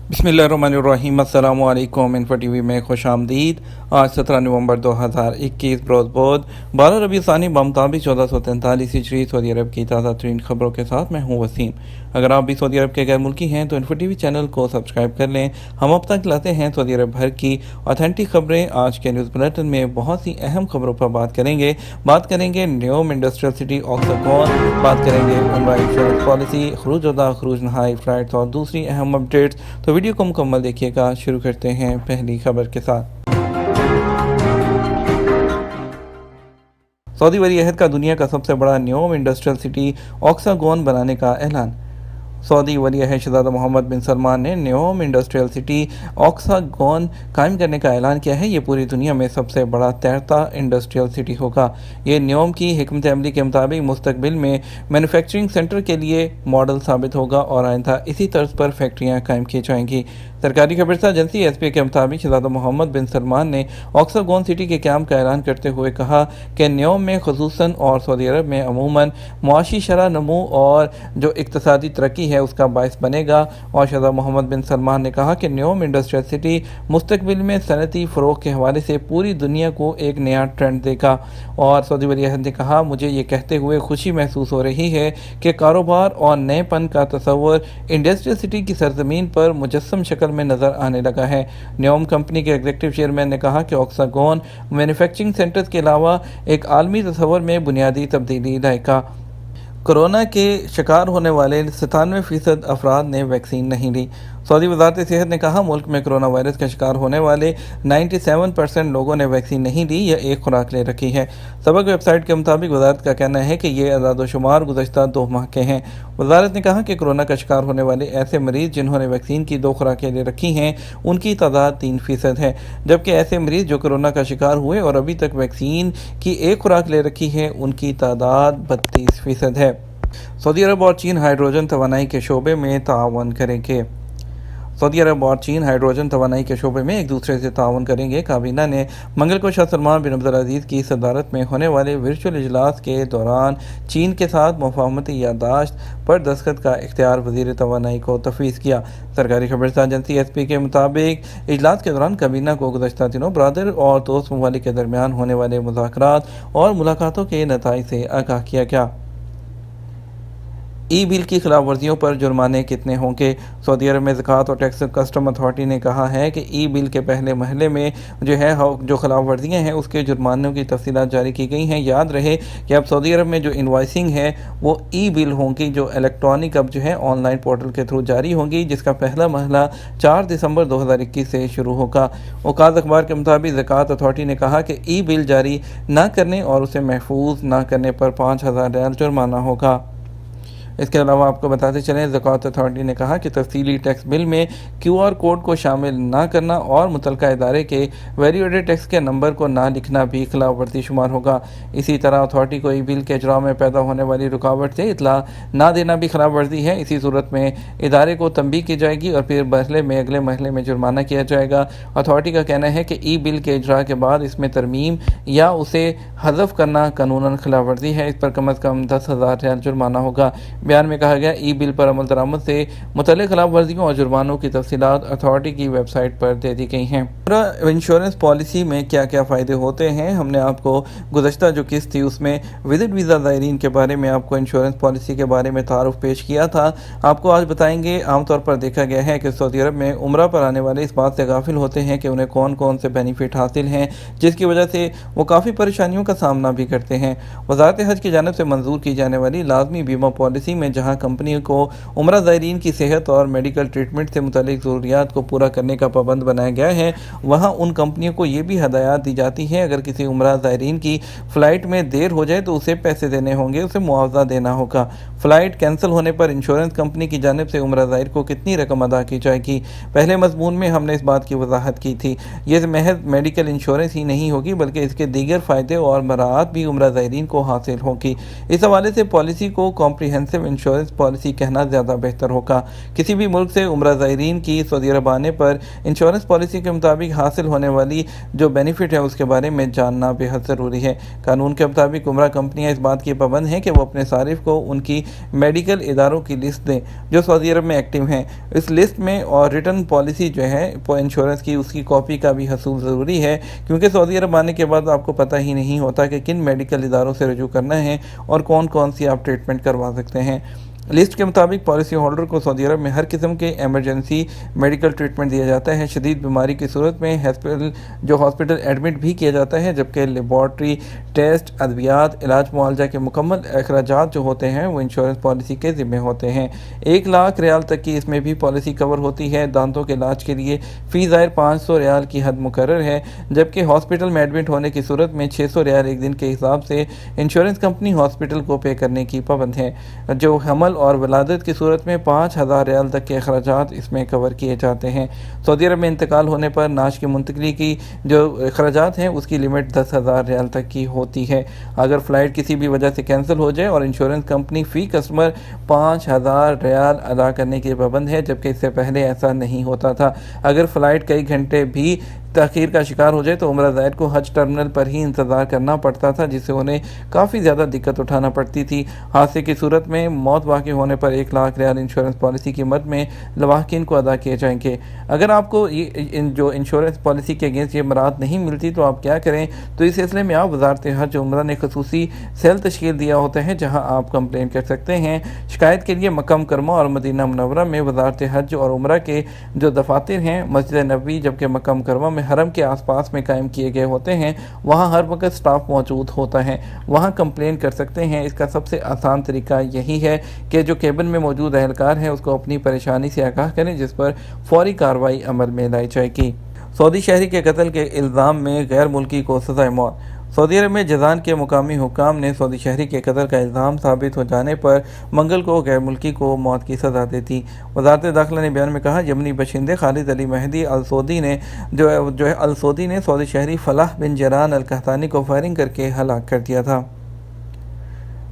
बिस्मिल्लाहिर्रहमानिर्रहीम। अस्सलामु अलैकुम। इन्फो टीवी में खुश आमदीद। आज 17 नवंबर 2021 बरोज़ बोध 12 रबी सानी बमताबी 1443 हिजरी सऊदी अरब की ताज़ा तरीन खबरों के साथ मैं हूँ वसीम। अगर आप भी सऊदी अरब के गैर मुल्की हैं तो इन्फो टीवी चैनल को सब्सक्राइब कर लें। हम अब तक लाते हैं सऊदी अरब भर की ऑथेंटिक खबरें। आज के न्यूज़ बुलेटिन में बहुत सी अहम खबरों पर बात करेंगे न्योम इंडस्ट्रियल सिटी ऑक्सागोन, बात करेंगे उमरा इंश्योरेंस पॉलिसी, खरूज अदा खरूज नहाई फ्लाइट्स और दूसरी अहम अपडेट्स। तो वीडियो को मुकम्मल देखिएगा। शुरू करते हैं पहली खबर के साथ। सऊदी वली अहद का दुनिया का सबसे बड़ा न्योम इंडस्ट्रियल सिटी ऑक्सागोन बनाने का ऐलान। सऊदी वली अहद शहज़ादा मोहम्मद बिन सलमान ने न्योम इंडस्ट्रियल सिटी ऑक्सागोन कायम करने का ऐलान किया है। ये पूरी दुनिया में सबसे बड़ा तैरता इंडस्ट्रियल सिटी होगा। ये न्योम की हिकमत अमली के मुताबिक मुस्तकबिल में मैन्युफैक्चरिंग सेंटर के लिए मॉडल साबित होगा और आइंदा इसी तर्ज पर फैक्ट्रियाँ कायम की जाएंगी। सरकारी खबरसा एजेंसी एसपी के मुताबिक शहज़ादा मोहम्मद बिन सलमान ने ऑक्सागोन सिटी के क़याम का ऐलान करते हुए कहा कि न्योम में खुसूसन और सऊदी अरब में अमूमन मुआशी शरह नमू और जो इक़्तिसादी तरक्की है उसका बायस बनेगा। और शहज़ादा मोहम्मद बिन सलमान ने कहा कि न्योम इंडस्ट्रियल सिटी मुस्तकबिल में सनती फ़रोग़ के हवाले से पूरी दुनिया को एक नया ट्रेंड देगा। और सऊदी वली अहद ने कहा, मुझे ये कहते हुए खुशी महसूस हो रही है कि कारोबार और नएपन का तस्वर इंडस्ट्रियल सिटी की सरजमीन पर मुजस्सम शक्ल में नज़र आने लगा है। न्योम कंपनी के एग्जीक्यूटिव चेयरमैन ने कहा कि ऑक्सागोन मैन्युफैक्चरिंग सेंटर्स के अलावा एक आलमी तस्वर में बुनियादी तब्दीली लाएगा। कोरोना के शिकार होने वाले 97% अफराद ने वैक्सीन नहीं ली। सऊदी वज़ारत सेहत ने कहा, मुल्क में कोरोना वायरस का शिकार होने वाले 97% लोगों ने वैक्सीन नहीं ली या एक खुराक ले रखी है। सबक वेबसाइट के मुताबिक वज़ारत का कहना है कि ये अदाद-ओ-शुमार गुज़श्ता 2 माह के हैं। वज़ारत ने कहा कि कोरोना का शिकार होने वाले ऐसे मरीज़ जिन्होंने वैक्सीन की 2 खुराकें ले रखी हैं उनकी तादाद 3% है, जबकि ऐसे मरीज़ जो कोरोना का शिकार हुए और अभी तक वैक्सीन की एक खुराक ले रखी है उनकी तादाद 32% है। सऊदी अरब और चीन हाइड्रोजन तवानाई के शोबे में ताआवन करेंगे। सऊदी अरब और चीन हाइड्रोजन तवानाई के शोबे में एक दूसरे से ताउन करेंगे। काबीना ने मंगल को शाह सलमान बिन अब्दुल अजीज़ की सदारत में होने वाले वर्चुअल इजलास के दौरान चीन के साथ मुफाहमती याददाश्त पर दस्तखत का इख्तियार वज़ीर तवानाई को तफवीज़ किया। सरकारी खबरसा एजेंसी एसपी के मुताबिक इजलास के दौरान काबीना को गुज़श्ता दिनों बरादर और दोस्त ममालिक के दरमियान होने वाले मुज़ाकरात और मुलाकातों के नताइज से आगाह किया गया। ई बिल की खिलाफ वर्जियों पर जुर्माने कितने होंगे? सऊदी अरब में ज़कात और टैक्स कस्टम अथॉरिटी ने कहा है कि ई बिल के पहले मरहले में जो खिलाफ वर्जियाँ हैं उसके जुर्मानों की तफसीलात जारी की गई हैं। याद रहे कि अब सऊदी अरब में जो इनवाइसिंग है वो ई बिल होंगी, जो इलेक्ट्रॉनिक अब ऑनलाइन पोर्टल के थ्रू जारी होंगी, जिसका पहला मरहला 4 दिसंबर 2021 से शुरू होगा। औकात अखबार के मुताबिक ज़कात अथॉरिटी ने कहा कि ई बिल जारी न करने और उसे महफूज न करने पर 5,000 रियाल जुर्माना होगा। इसके अलावा आपको बताते चलें, ज़कात अथॉरिटी ने कहा कि तफसीली टैक्स बिल में QR कोड को शामिल ना करना और मुतलका इदारे के वैल्यूएडेड टैक्स के नंबर को ना लिखना भी खिलाफ वर्जी शुमार होगा। इसी तरह अथॉरिटी को ई बिल के इजरा में पैदा होने वाली रुकावट से इतला ना देना भी खिलाफ वर्जी है। इसी सूरत में इदारे को तंबीह की जाएगी और फिर अगले मरहले में जुर्माना किया जाएगा। अथॉरिटी का कहना है कि ई बिल के इजरा के बाद इसमें तरमीम या उसे हज़फ करना कानूनन खिलाफ वर्जी है। इस पर कम अज़ कम 10,000 रियाल जुर्माना होगा। बयान में कहा गया, ई बिल पर अमल दरामद से मुतल्लिक़ खिलाफ वर्जियों और जुर्मानों की तफसीलात अथॉरिटी की वेबसाइट पर दे दी गई हैं। इंश्योरेंस पॉलिसी में क्या क्या फ़ायदे होते हैं, हमने आपको गुज़श्ता जो किस्त थी उसमें विजिट वीज़ा ज़ायरीन के बारे में आपको इंश्योरेंस पॉलिसी के बारे में तारुफ पेश किया था। आपको आज बताएंगे। आमतौर पर देखा गया है कि सऊदी अरब में उम्रा पर आने वाले इस बात से गाफिल होते हैं कि उन्हें कौन कौन से बेनिफिट हासिल हैं, जिसकी वजह से वो काफ़ी परेशानियों का सामना भी करते हैं। वज़ारत हज की जानिब से मंजूर की जाने वाली लाजमी बीमा पॉलिसी में जहां कंपनी को उम्रा ज़ायरीन की सेहत और मेडिकल ट्रीटमेंट से मुतालिक ज़रूरियात को पूरा करने का पाबंद बनाया गया है, वहां उन कंपनियों को ये भी हदायत दी जाती है अगर किसी उम्रा ज़ायरीन की फ़्लाइट में देर हो जाए तो उसे पैसे देने होंगे, उसे मुआवजा देना होगा। फ़्लाइट कैंसिल होने पर इंश्योरेंस कंपनी की जानिब से उम्रा ज़ायर को कितनी रकम अदा की जाएगी? पहले मज़मून में हमने इस बात की वजाहत की थी। ये महज मेडिकल इंश्योरेंस ही नहीं होगी बल्कि इसके दीगर फ़ायदे और मराआत भी उम्रा ज़ायरीन को हासिल होगी। इस हवाले से पॉलिसी को कॉम्प्रिहेंसिव इंश्योरेंस पॉलिसी कहना ज़्यादा बेहतर होगा। किसी भी मुल्क से उम्रा ज़ायरीन की सऊदी अरब आने पर इंश्योरेंस पॉलिसी के मुताबिक हासिल होने वाली जो बेनिफिट है उसके बारे में जानना बेहद ज़रूरी है। कानून के मुताबिक उम्रा कंपनियाँ इस बात की पाबंद हैं कि वो अपने सारिफ को उनकी मेडिकल इदारों की लिस्ट दें जो सऊदी अरब में एक्टिव हैं। इस लिस्ट में और रिटर्न पॉलिसी जो है इंश्योरेंस की उसकी कॉपी का भी हसूल ज़रूरी है, क्योंकि सऊदी अरब आने के बाद आपको पता ही नहीं होता कि किन मेडिकल इदारों से रजू करना है और कौन कौन सी आप ट्रीटमेंट करवा सकते हैं। लिस्ट के मुताबिक पॉलिसी होल्डर को सऊदी अरब में हर किस्म के एमरजेंसी मेडिकल ट्रीटमेंट दिया जाता है। शदीद बीमारी की सूरत में हॉस्पिटल एडमिट भी किया जाता है, जबकि लेबॉर्ट्री टेस्ट, अद्वियात, इलाज मुआवजा के मुकम्मल अखराजात जो होते हैं वो इंश्योरेंस पॉलिसी के ज़िम्मे होते हैं। 1 लाख रियाल तक की इसमें भी पॉलिसी कवर होती है। दांतों के इलाज के लिए फ़ी ज़ाहिर 500 रियाल की हद मुकर्रर है, जबकि हॉस्पिटल में एडमिट होने की सूरत में 600 रियाल एक दिन के हिसाब से इंश्योरेंस कंपनी हॉस्पिटल को पे करने की पाबंद है। जो हमल और वलादत की सूरत में 5000 रियाल तक के अखराजात इसमें कवर किए जाते हैं। सऊदी अरब में इंतकाल होने पर नाश की मुंतकली की जो अखराजात हैं उसकी लिमिट 10,000 रियाल तक की होती है। अगर फ़्लाइट किसी भी वजह से कैंसिल हो जाए और इंश्योरेंस कंपनी फ़ी कस्टमर 5000 रियाल अदा करने की पाबंद है, जबकि इससे पहले ऐसा नहीं होता था। अगर फ़्लाइट कई घंटे भी तख़ीर का शिकार हो जाए तो उम्रा ज़ायर को हज टर्मिनल पर ही इंतज़ार करना पड़ता था, जिससे उन्हें काफ़ी ज़्यादा दिक्कत उठाना पड़ती थी। हादसे की सूरत में मौत वाक़ई होने पर 1 लाख रियाल इंश्योरेंस पॉलिसी की मद में लवाहकीन को अदा किए जाएंगे। अगर आपको जो इंश्योरेंस पॉलिसी के अगेंस्ट ये मराद नहीं मिलती तो आप क्या करें, तो इस सिलसिले में आप वज़ारत हज उम्रा ने खसूसी सेल तश्कील दिया होता है जहाँ आप कंप्लेन कर सकते हैं। शिकायत के लिए मक्का मुकरमा और मदीना मुनव्वरा में वज़ारत हज और उम्रा के जो दफातर हैं, मस्जिद नबवी जबकि मक्का मुकरमा में हरम के आसपास में कायम किए गए होते हैं, वहाँ हर वक्त स्टाफ मौजूद होता है, वहाँ कंप्लेन कर सकते हैं। इसका सबसे आसान तरीका यही है कि जो केबिन में मौजूद अहलकार हैं उसको अपनी परेशानी से आगाह करें, जिस पर फौरी कार्रवाई अमल में लाई जाएगी। सऊदी शहरी के कत्ल के इल्ज़ाम में गैर मुल्की को सज़ाए मौत। सऊदी अरब में जज़ान के मुकामी हुक्काम ने सऊदी शहरी के कत्ल का इल्ज़ाम साबित हो जाने पर मंगल को गैर मुल्की को मौत की सज़ा दे दी। वज़ारत दाखिला ने बयान में कहा, यमनी बशिंदे खालिद अली महदी अल सऊदी ने सऊदी शहरी फलाह बिन जरान अल कहतानी को फायरिंग करके हलाक कर दिया था।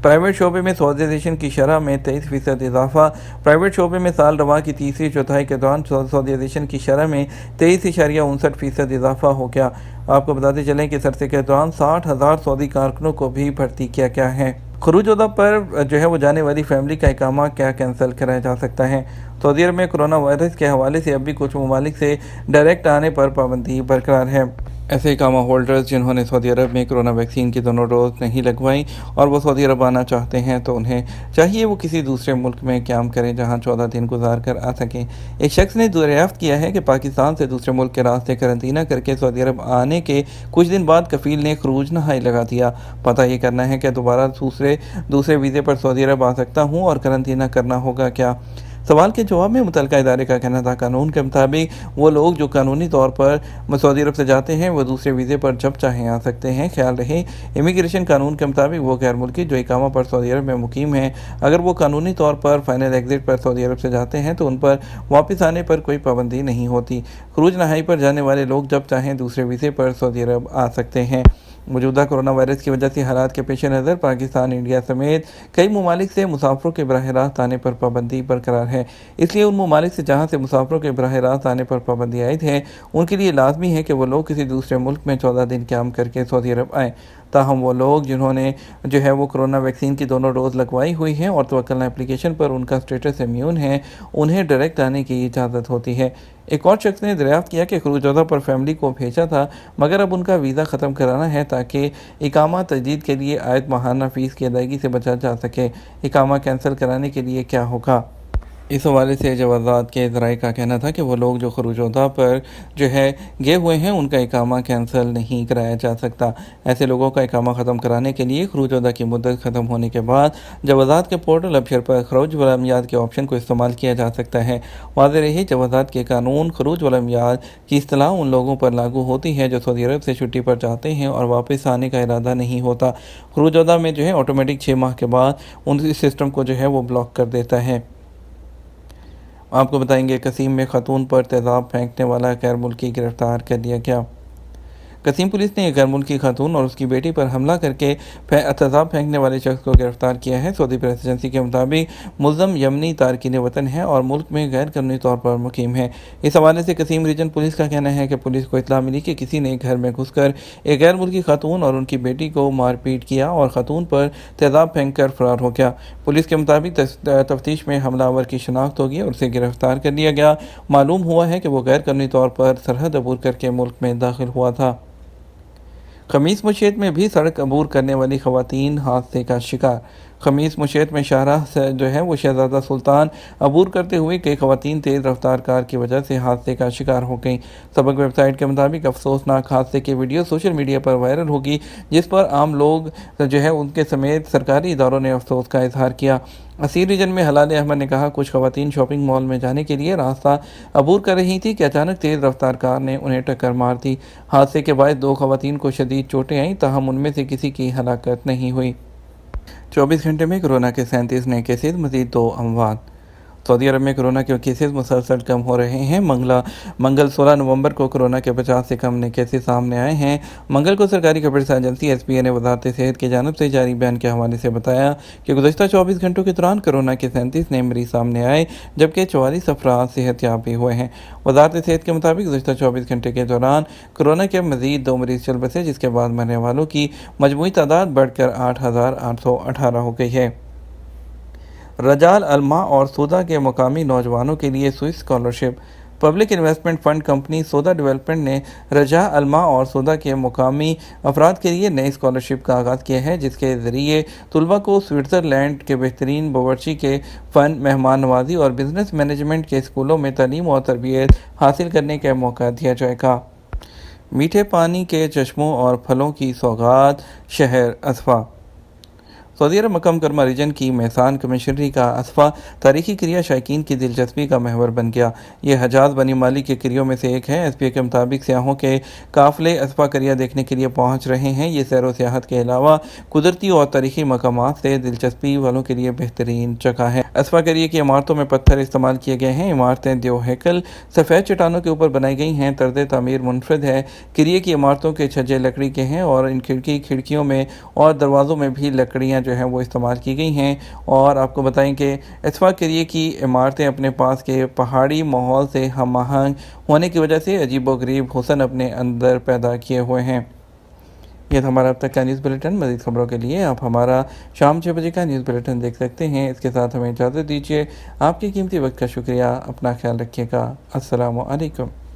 प्राइवेट शोबे में सऊदीज़ेशन की शरह में 23% इजाफा। प्राइवेट शोबे में साल रवा की तीसरी चौथाई के दौरान सऊदीज़ेशन की शरह में 23.59% इजाफा हो गया। आपको बताते चलें कि इस अरसे के दौरान 60,000 सऊदी कारकुनों को भी भर्ती किया गया है। खरूज अदा पर जो है वो जाने वाली फैमिली का इकामा क्या कैंसिल कराया जा सकता है। सऊदी अरब में कोरोना वायरस के हवाले से अब भी कुछ ममालिक से डायरेक्ट आने पर पाबंदी बरकरार है। ऐसे इकामा होल्डर्स जिन्होंने सऊदी अरब में कोरोना वैक्सीन की दोनों डोज नहीं लगवाई और वो सऊदी अरब आना चाहते हैं तो उन्हें चाहिए वो किसी दूसरे मुल्क में क़याम करें जहां 14 दिन गुजार कर आ सकें। एक शख्स ने दरियाफ्त किया है कि पाकिस्तान से दूसरे मुल्क के रास्ते करंतना करके सऊदी अरब आने के कुछ दिन बाद कफ़ील ने खरूज नहाई लगा दिया। पता ये करना है कि दोबारा दूसरे वीज़े पर सऊदी अरब आ सकता हूँ और करंतना करना होगा क्या। सवाल के जवाब में मुतल्लिका इदारे का कहना था, कानून के मुताबिक वो लोग जो कानूनी तौर पर सऊदी अरब से जाते हैं वो दूसरे वीज़े पर जब चाहें आ सकते हैं। ख्याल रहे, इमिग्रेशन कानून के मुताबिक वो गैर मुल्की जो इकामा पर सऊदी अरब में मुकीम हैं, अगर वो कानूनी तौर पर फाइनल एग्जिट पर सऊदी अरब से जाते हैं तो उन पर वापस आने पर कोई पाबंदी नहीं होती। खरूज नहाई पर जाने वाले लोग जब चाहें दूसरे वीज़े पर सऊदी अरब आ सकते हैं। मौजूदा कोरोना वायरस की वजह से हालात के पेश नज़र पाकिस्तान, इंडिया समेत कई ममालिक से मुसाफिरों के बराह रास्त आने पर पाबंदी बरकरार है। इसलिए उन ममालिक से जहाँ से मुसाफिरों के बराह रास्त आने पर पाबंदी आयद है उनके लिए लाजमी है कि वो लोग किसी दूसरे मुल्क में 14 दिन क़याम करके सऊदी अरब आएँ। ताहम वो लोग जिन्होंने जो है वो कोरोना वैक्सीन की दोनों डोज लगवाई हुई हैं और तवक्कलना एप्लीकेशन पर उनका स्टेटस इम्यून है, उन्हें डायरेक्ट आने की इजाज़त होती है। एक और शख्स ने दरियाफ्त किया कि खरूज अदा पर फैमिली को भेजा था, मगर अब उनका वीज़ा ख़त्म कराना है ताकि इकामा तजदीद के लिए आयत माहाना फ़ीस की अदायगी से बचा जा सके। इकामा कैंसिल कराने के लिए क्या होगा? इस हवाले से जवाज़ात के ज़राए का कहना था कि वो लोग जो खरूज अदा पर जो है गए हुए हैं उनका इकामा कैंसिल नहीं कराया जा सकता। ऐसे लोगों का इकामा ख़त्म कराने के लिए खरूज अदा की मुद्दत ख़त्म होने के बाद जवाज़ात के पोर्टल अबशर पर खरूज वलमियाद के ऑप्शन को इस्तेमाल किया जा सकता है। वाज़ेह रही, जवाज़ात के कानून खरूज वलमियाद की इस्तिलाह उन लोगों पर लागू होती है जो सऊदी अरब से छुट्टी पर जाते हैं और वापस आने का इरादा नहीं होता। खरूज अदा में जो है ऑटोमेटिक 6 माह के बाद उन सिस्टम को जो है वो ब्लॉक कर देता है। आपको बताएंगे, कसीम में खातून पर तेज़ाब फेंकने वाला गैर मुल्की गिरफ्तार कर लिया गया। قسیم پولیس نے ایک غیر ملکی خاتون اور اس کی بیٹی پر حملہ کر کے تیزاب پھینکنے والے شخص کو گرفتار کیا ہے۔ سعودی پریس ایجنسی کے مطابق ملزم یمنی تارکین وطن ہے اور ملک میں غیر قانونی طور پر مقیم ہے۔ اس حوالے سے قسیم ریجن پولیس کا کہنا ہے کہ پولیس کو اطلاع ملی کہ کسی نے گھر میں گھس کر ایک غیر ملکی خاتون اور ان کی بیٹی کو مار پیٹ کیا اور خاتون پر تیزاب پھینک کر فرار ہو گیا۔ پولیس کے مطابق تفتیش میں حملہ آور کی شناخت ہوگی اور اسے گرفتار کر لیا گیا۔ معلوم ہوا ہے کہ وہ غیر قانونی طور پر سرحد عبور کر کے ملک میں داخل ہوا تھا۔ خمیس مشیت میں بھی سڑک عبور کرنے والی خواتین حادثے کا شکار۔ خمیس مشیت میں شاہراہ سے وہ شہزادہ سلطان عبور کرتے ہوئے کئی خواتین تیز رفتار کار کی وجہ سے حادثے کا شکار ہو گئیں۔ سبق ویب سائٹ کے مطابق افسوسناک حادثے کی ویڈیو سوشل میڈیا پر وائرل ہوگی، جس پر عام لوگ ان کے سمیت سرکاری اداروں نے افسوس کا اظہار کیا۔ اسیر ریجن میں ہلال احمد نے کہا، کچھ خواتین شاپنگ مال میں جانے کے لیے راستہ عبور کر رہی تھی کہ اچانک تیز رفتار کار نے انہیں ٹکر مار دی۔ حادثے کے باعث 2 خواتین کو شدید چوٹیں آئیں، تاہم ان میں سے کسی کی ہلاکت نہیں ہوئی۔ 24 گھنٹے میں کورونا کے 37 نئے کیسز، مزید 2 اموات۔ سعودی عرب میں کورونا کے کیسز مسلسل کم ہو رہے ہیں۔ منگل 16 نومبر کو کورونا کے 50 سے کم نئے کیسز سامنے آئے ہیں۔ منگل کو سرکاری خبررساں ایجنسی SPA نے وزارت صحت کی جانب سے جاری بیان کے حوالے سے بتایا کہ گزشتہ 24 گھنٹوں کے دوران کورونا کے 37 نئے مریض سامنے آئے، جبکہ 44 افراد صحت یاب بھی ہوئے ہیں۔ وزارت صحت کے مطابق گزشتہ 24 گھنٹے کے دوران کورونا کے مزید 2 مریض چل بسے، جس کے بعد مرنے والوں کی مجموعی تعداد بڑھ کر 8,818 ہو گئی ہے۔ رجال علماء اور سودا کے مقامی نوجوانوں کے لیے Swiss scholarship. Public investment fund company سودا ڈیولپمنٹ نے رجاء علماء اور سودا کے مقامی افراد کے لیے نئی اسکالرشپ کا آغاز کیا ہے، جس کے ذریعے طلباء کو سوئٹزرلینڈ کے بہترین باورچی کے فن، مہمان نوازی اور بزنس مینجمنٹ کے اسکولوں میں تعلیم اور تربیت حاصل کرنے کا موقع دیا جائے گا۔ میٹھے پانی کے چشموں اور پھلوں کی سوغات، شہر اصفہ۔ سعودی عرب مکہ مکرمہ ریجن کی میسان کمیشنری کا اصفہ تاریخی کریا شائقین کی دلچسپی کا محور بن گیا۔ یہ حجاز بنی مالی کے کریوں میں سے ایک ہے۔ SPA کے مطابق سیاحوں کے قافلے اصفہ کریا دیکھنے کے لیے پہنچ رہے ہیں۔ یہ سیر و سیاحت کے علاوہ قدرتی اور تاریخی مقامات سے دلچسپی والوں کے لیے بہترین جگہ ہے۔ اصفہ کریے کی عمارتوں میں پتھر استعمال کیے گئے ہیں۔ عمارتیں دیو ہیکل سفید چٹانوں کے اوپر بنائی گئی ہیں۔ طرز تعمیر منفرد ہے۔ کریے کی عمارتوں کے چھجے لکڑی کے ہیں اور ان کھڑکیوں میں اور دروازوں میں بھی لکڑیاں وہ استعمال کی گئی ہیں۔ اور آپ کو بتائیں کہ اصفہ کریے کی عمارتیں اپنے پاس کے پہاڑی ماحول سے ہم آہنگ ہونے کی وجہ سے عجیب و غریب حسن اپنے اندر پیدا کیے ہوئے ہیں۔ یہ تھا ہمارا اب تک کا نیوز بلیٹن۔ مزید خبروں کے لیے آپ ہمارا شام 6 بجے کا نیوز بلیٹن دیکھ سکتے ہیں۔ اس کے ساتھ ہمیں اجازت دیجیے۔ آپ کے قیمتی وقت کا شکریہ۔ اپنا خیال رکھیے گا۔ السلام علیکم۔